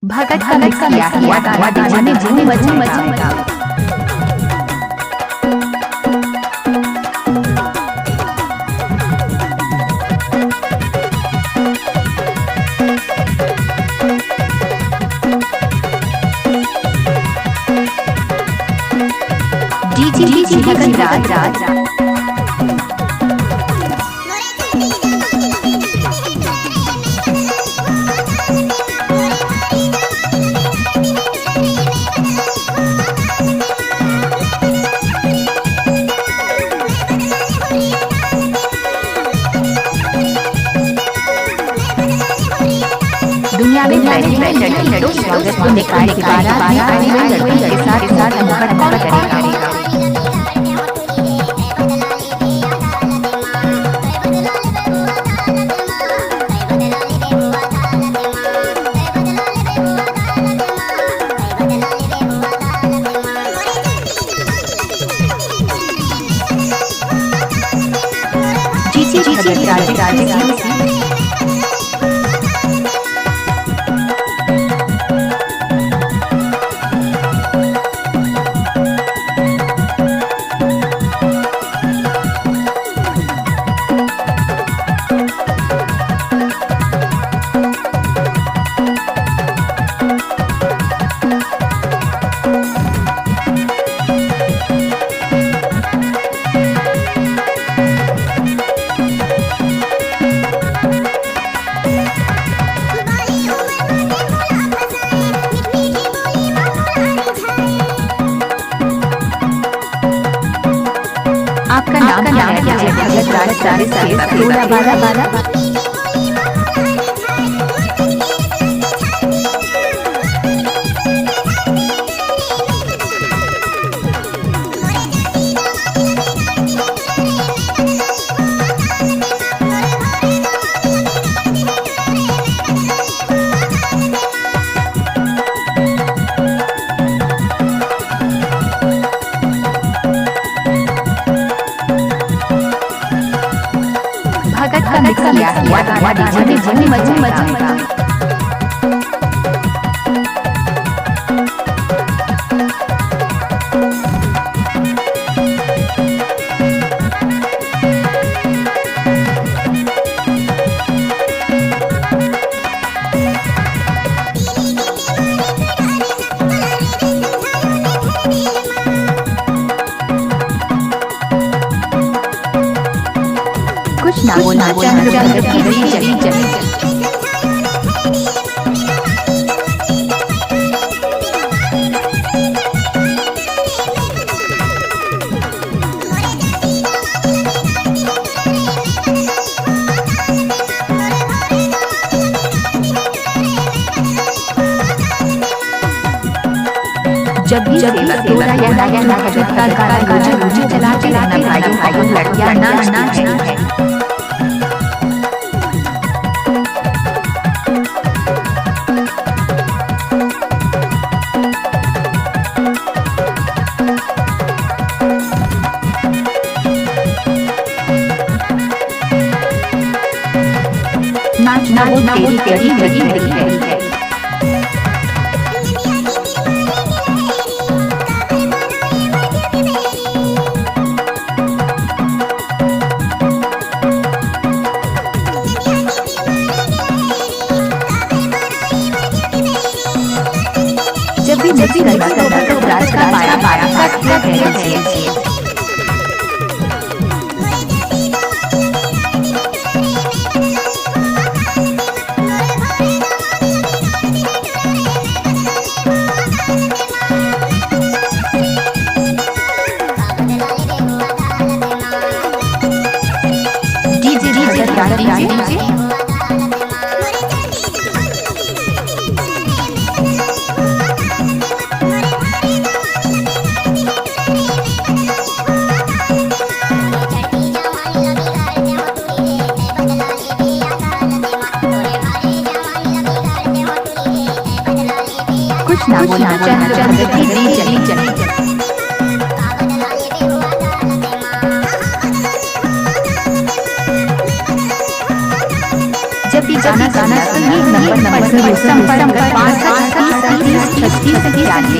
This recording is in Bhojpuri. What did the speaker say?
भगत का मिक्स किया हुआ गाना डीजे में झूम मचाएगा। डीजे भगत राज दुनिया में लड़कों स्वागत को निकाय के लड़कों के साथ मुकदमा करेगा। आपका नाम क्या है? भगत राज 16 भगत का मिक्स किया हुआ गाना डीजे में झूम मचाएगा। कुछ ना बोलना जगत की चली जब भी सेवा या भगत का गाना मुझे चलाते रहना भाइयों लड़कियां नाच है। नाच तेरी लगी है। जब भी राज का पाया है। कुछ ना बोलना चली जब भी गाना संगीत नंबर संपर्क 5 सही जानिए।